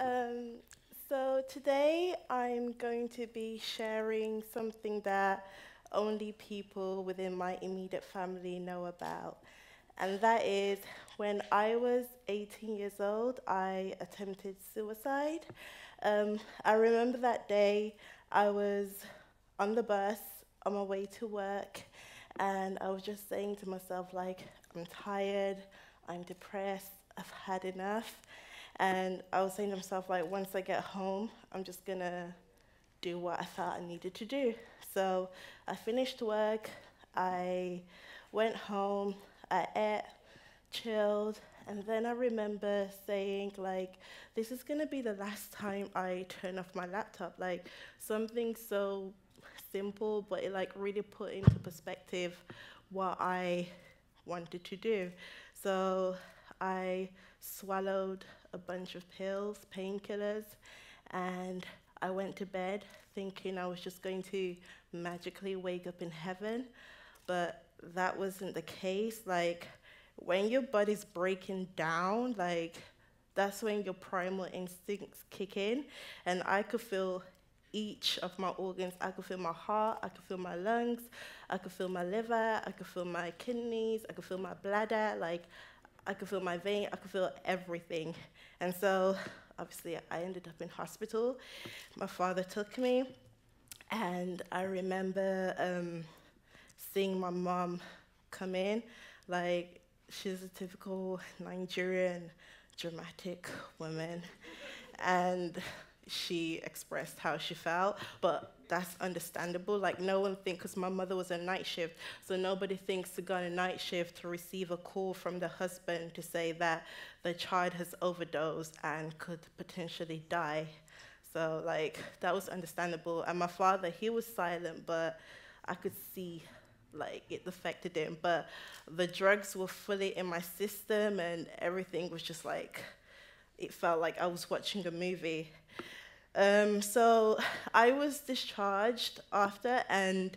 Um, so today I'm going to be sharing something that only people within my immediate family know about. And that is when I was 18 years old, I attempted suicide. I remember that day I was on the bus on my way to work, and I was just saying to myself, like, I'm tired, I'm depressed, I've had enough. And I was saying to myself, like, once I get home, I'm just gonna do what I thought I needed to do. So I finished work, I went home, I ate, chilled, and then I remember saying, like, this is gonna be the last time I turn off my laptop. Like, something so simple, but it like really put into perspective what I wanted to do. So I swallowed a bunch of pills, painkillers, and I went to bed thinking I was just going to magically wake up in heaven, but that wasn't the case. Like, when your body's breaking down, like, that's when your primal instincts kick in, and I could feel each of my organs. I could feel my heart, I could feel my lungs, I could feel my liver, I could feel my kidneys, I could feel my bladder, like, I could feel my vein, I could feel everything. And so, obviously, I ended up in hospital. My father took me, and I remember seeing my mom come in. Like, she's a typical Nigerian dramatic woman, and she expressed how she felt, but that's understandable. Like, no one thinks, because my mother was a night shift, so nobody thinks to go on a night shift to receive a call from the husband to say that the child has overdosed and could potentially die. So, like, that was understandable. And my father, he was silent, but I could see, like, it affected him. But the drugs were fully in my system, and everything was just like, it felt like I was watching a movie. So I was discharged after, and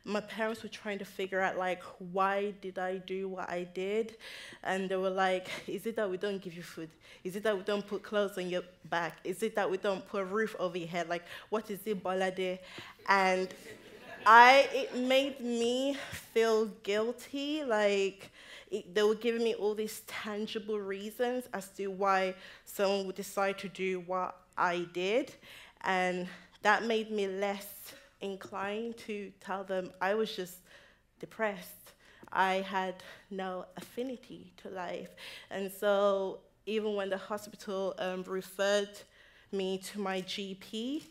my parents were trying to figure out, like, why did I do what I did? And they were like, is it that we don't give you food? Is it that we don't put clothes on your back? Is it that we don't put a roof over your head? Like, what is it, Bolade? And it made me feel guilty, like, they were giving me all these tangible reasons as to why someone would decide to do what I did, and that made me less inclined to tell them I was just depressed. I had no affinity to life. And so even when the hospital referred me to my GP,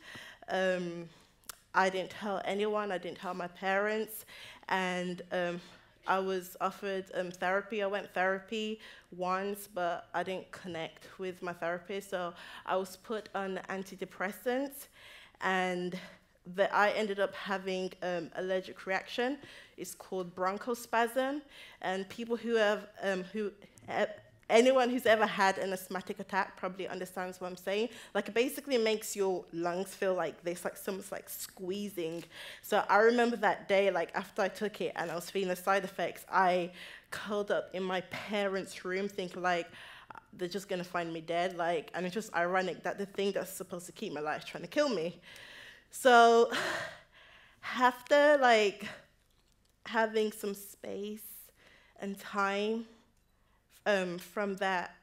I didn't tell anyone, I didn't tell my parents, and I was offered therapy. I went therapy once, but I didn't connect with my therapist, so I was put on antidepressants, and I ended up having allergic reaction. It's called bronchospasm, and people anyone who's ever had an asthmatic attack probably understands what I'm saying. Like, it basically makes your lungs feel like there's like someone's like squeezing. So I remember that day, like, after I took it and I was feeling the side effects, I curled up in my parents' room thinking, like, they're just gonna find me dead. Like, and it's just ironic that the thing that's supposed to keep my life trying to kill me. So after, like, having some space and time from that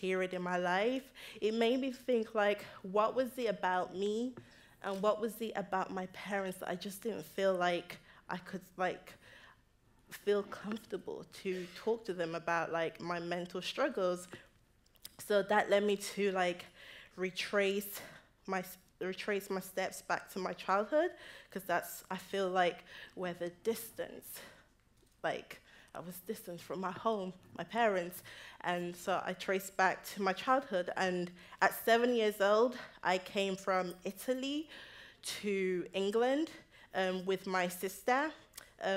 period in my life, it made me think, like, what was it about me and what was it about my parents that I just didn't feel like I could, like, feel comfortable to talk to them about, like, my mental struggles. So that led me to, like, retrace my steps back to my childhood, because that's, I feel like, where the distance, like, I was distant from my home, my parents, and so I traced back to my childhood. And at 7 years old, I came from Italy to England with my sister.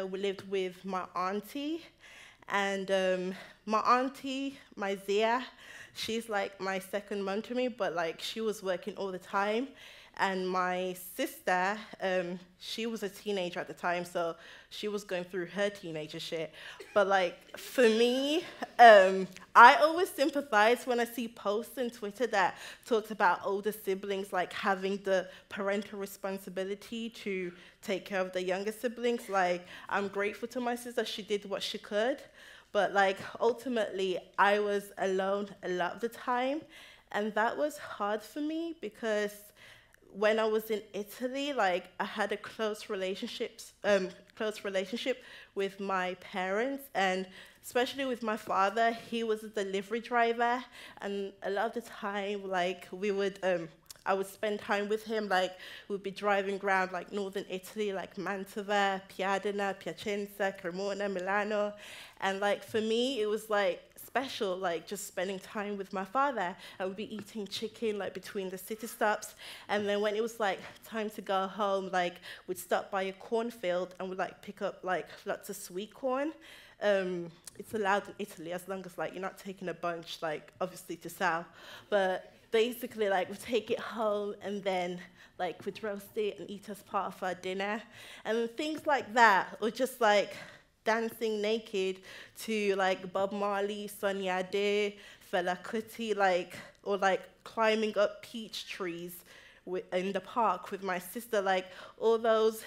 We lived with my auntie, and my auntie, my Zia, she's like my second mom to me, but like she was working all the time, And my sister, she was a teenager at the time, so she was going through her teenager shit. But like for me, I always sympathize when I see posts on Twitter that talks about older siblings like having the parental responsibility to take care of the younger siblings. Like, I'm grateful to my sister, she did what she could. But like ultimately, I was alone a lot of the time, and that was hard for me because when I was in Italy, like I had a close relationship with my parents, and especially with my father. He was a delivery driver, and a lot of the time, like I would spend time with him. Like we'd be driving around like northern Italy, like Mantova, Piadina, Piacenza, Cremona, Milano, and like for me, it was like special, like just spending time with my father. I would be eating chicken like between the city stops, and then when it was like time to go home, like we'd stop by a cornfield and we'd like pick up like lots of sweet corn. It's allowed in Italy as long as like you're not taking a bunch, like obviously to sell, but basically like we take it home and then like we'd roast it and eat as part of our dinner and things like that, or just like dancing naked to like Bob Marley, Sonia Ade, Fela Kuti, like, or like climbing up peach trees in the park with my sister, like all those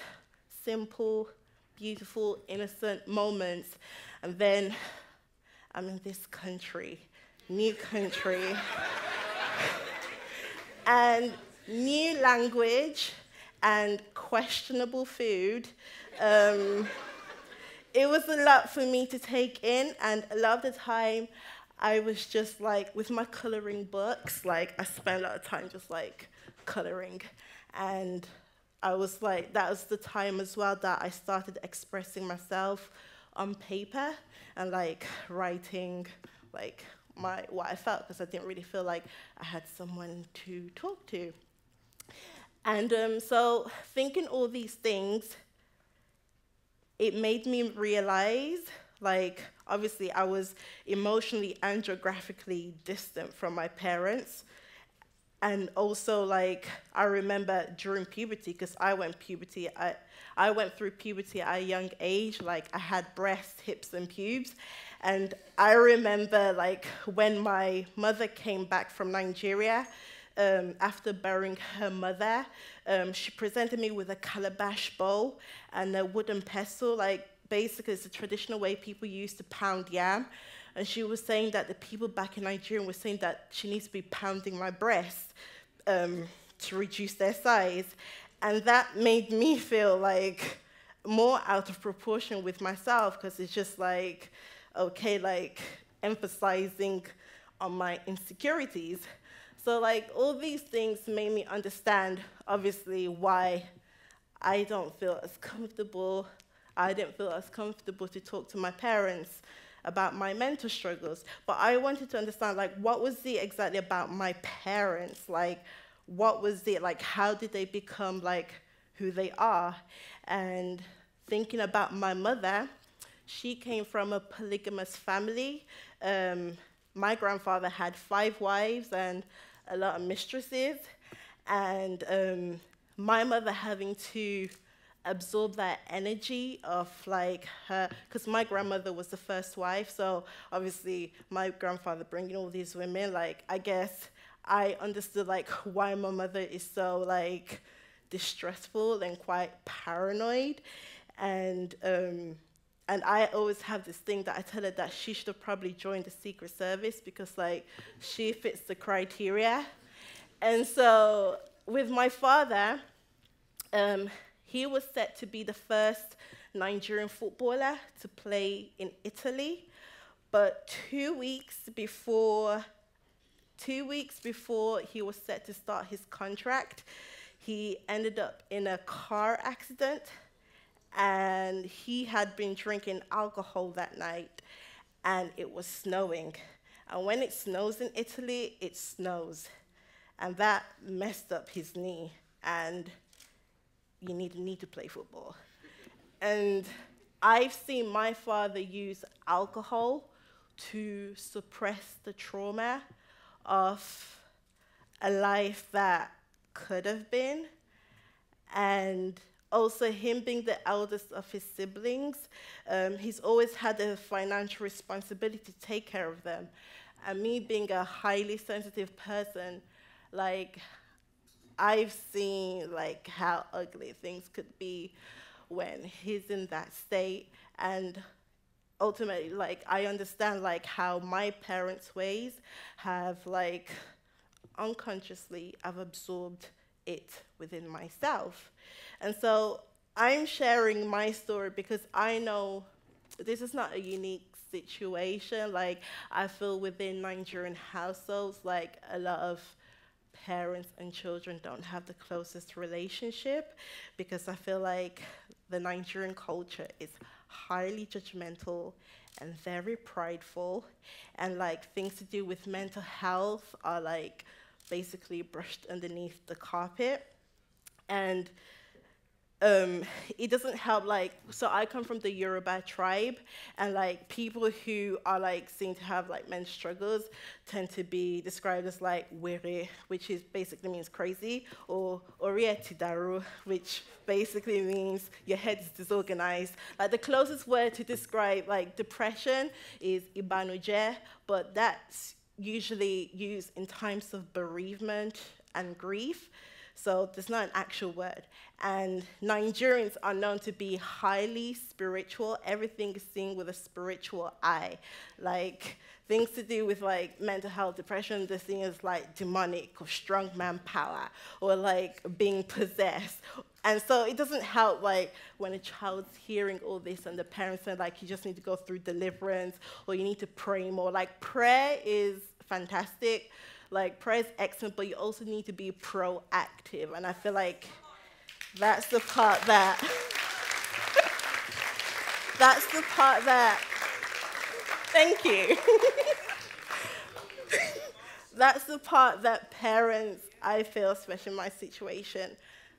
simple, beautiful, innocent moments. And then I'm in this country, new country, and new language and questionable food. It was a lot for me to take in, and a lot of the time I was just like, with my coloring books, like I spent a lot of time just like coloring, and I was like, that was the time as well that I started expressing myself on paper and like writing like what I felt, because I didn't really feel like I had someone to talk to. And so thinking all these things, it made me realize, like, obviously I was emotionally and geographically distant from my parents. And also, like, I remember during puberty, because I went through puberty at a young age. Like, I had breasts, hips, and pubes. And I remember, like, when my mother came back from Nigeria, after burying her mother, she presented me with a calabash bowl and a wooden pestle. Like, basically, it's a traditional way people used to pound yam. And she was saying that the people back in Nigeria were saying that she needs to be pounding my breast to reduce their size. And that made me feel like more out of proportion with myself, because it's just like, okay, like emphasizing on my insecurities. So like all these things made me understand, obviously, why I didn't feel as comfortable to talk to my parents about my mental struggles. But I wanted to understand, like, what was it exactly about my parents? Like, what was it, like, how did they become, like, who they are? And thinking about my mother, she came from a polygamous family. My grandfather had 5 wives and a lot of mistresses. And my mother having to absorb that energy of like her, because my grandmother was the first wife, so obviously my grandfather bringing all these women, like I guess I understood like why my mother is so like distressful and quite paranoid. And I always have this thing that I tell her that she should have probably joined the Secret Service, because like she fits the criteria. And so with my father, he was set to be the first Nigerian footballer to play in Italy, but 2 weeks before he was set to start his contract, he ended up in a car accident, and he had been drinking alcohol that night, and it was snowing. And when it snows in Italy, it snows. And that messed up his knee, and you need a knee to play football. And I've seen my father use alcohol to suppress the trauma of a life that could have been. And also him being the eldest of his siblings, he's always had a financial responsibility to take care of them. And me being a highly sensitive person, like I've seen like how ugly things could be when he's in that state. And ultimately, like I understand like how my parents' ways have like unconsciously I've absorbed it within myself. And so I'm sharing my story because I know this is not a unique situation. Like I feel within Nigerian households, like a lot of parents and children don't have the closest relationship because I feel like the Nigerian culture is highly judgmental and very prideful, and like things to do with mental health are like basically brushed underneath the carpet. And um, it doesn't help, like, so I come from the Yoruba tribe, and like people who are like seen to have like men's struggles tend to be described as like were, which is basically means crazy, or orietidaru, which basically means your head is disorganized. Like the closest word to describe like depression is ibanuje, but that's usually used in times of bereavement and grief. So there's not an actual word. And Nigerians are known to be highly spiritual. Everything is seen with a spiritual eye. Like things to do with like mental health, depression, they're seen as like demonic or strong man power or like being possessed. And so it doesn't help like when a child's hearing all this and the parents are like, you just need to go through deliverance or you need to pray more. Like prayer is fantastic. Like prayer is excellent, but you also need to be proactive. And I feel like that's the part that, that's the part that, thank you. That's the part that parents, I feel, especially in my situation,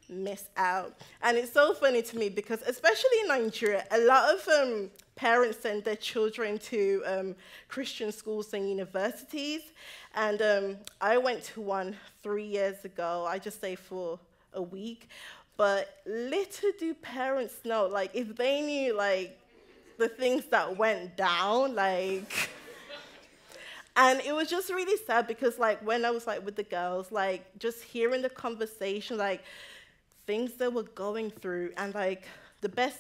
miss out. And it's so funny to me because, especially in Nigeria, a lot of parents send their children to Christian schools and universities. And I went to one 3 years ago. I just stayed for a week. But little do parents know, like, if they knew, like, the things that went down, like... And it was just really sad because, like, when I was, like, with the girls, like, just hearing the conversation, like, things they were going through, and, like, the best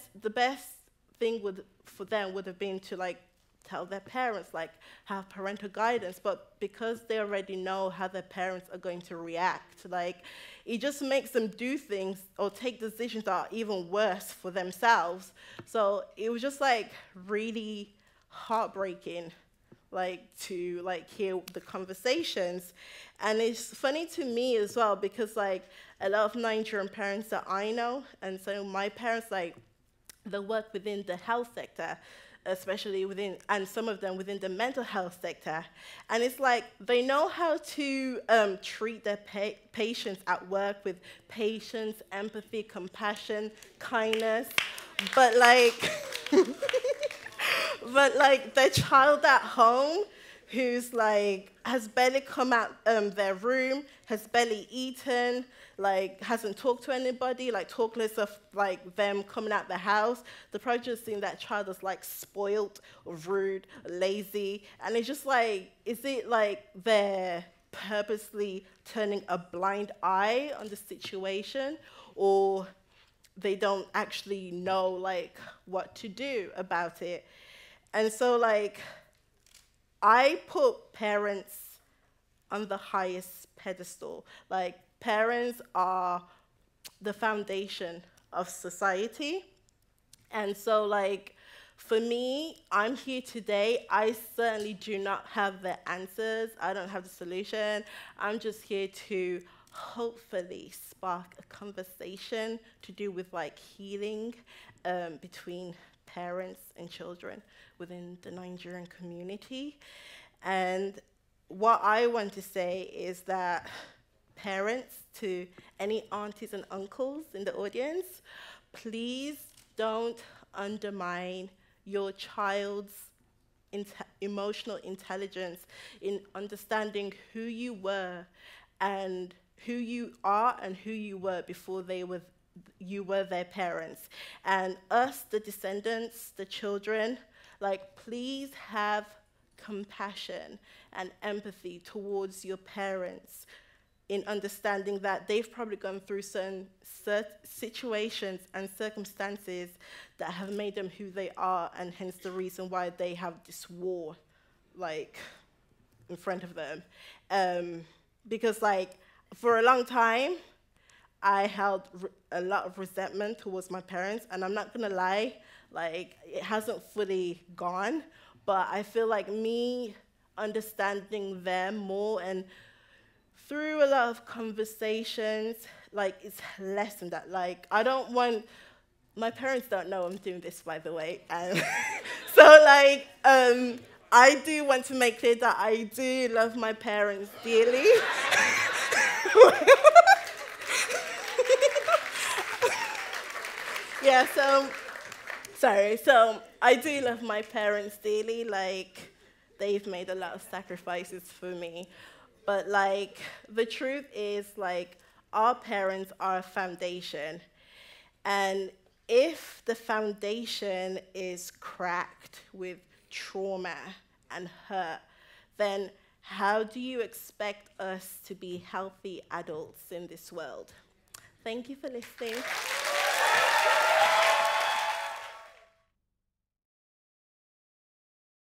thing for them would have been to, like, tell their parents, like, have parental guidance. But because they already know how their parents are going to react, like, it just makes them do things or take decisions that are even worse for themselves. So it was just, like, really heartbreaking, like, to, like, hear the conversations. And it's funny to me as well because, like, a lot of Nigerian parents that I know, and so my parents, like, they work within the health sector, especially within, and some of them within the mental health sector. And it's like, they know how to treat their patients at work with patience, empathy, compassion, kindness, but, like... But, like, their child at home who's, like, has barely come out their room, has barely eaten, like, hasn't talked to anybody, like, talk less of, like, them coming out the house. The probably just seeing that child as, like, spoiled, or rude, or lazy. And it's just, like, is it, like, they're purposely turning a blind eye on the situation, or they don't actually know, like, what to do about it? And so, like, I put parents on the highest pedestal. Like, parents are the foundation of society. And so, like, for me, I'm here today. I certainly do not have the answers. I don't have the solution. I'm just here to hopefully spark a conversation to do with, like, healing between parents and children within the Nigerian community. And what I want to say is that parents, to any aunties and uncles in the audience, please don't undermine your child's emotional intelligence in understanding who you were and who you are and who you were before you were their parents. And us, the descendants, the children, like, please have compassion and empathy towards your parents, in understanding that they've probably gone through certain situations and circumstances that have made them who they are, and hence the reason why they have this war, like, in front of them. Because, like, for a long time, I held a lot of resentment towards my parents, and I'm not gonna lie, like, it hasn't fully gone, but I feel like me understanding them more, and through a lot of conversations, like, it's lessened that. Like, I don't want, my parents don't know I'm doing this, by the way. So, like, I do want to make clear that I do love my parents dearly. Yeah, so I do love my parents dearly. Like, they've made a lot of sacrifices for me. But, like, the truth is, like, our parents are a foundation. And if the foundation is cracked with trauma and hurt, then how do you expect us to be healthy adults in this world? Thank you for listening.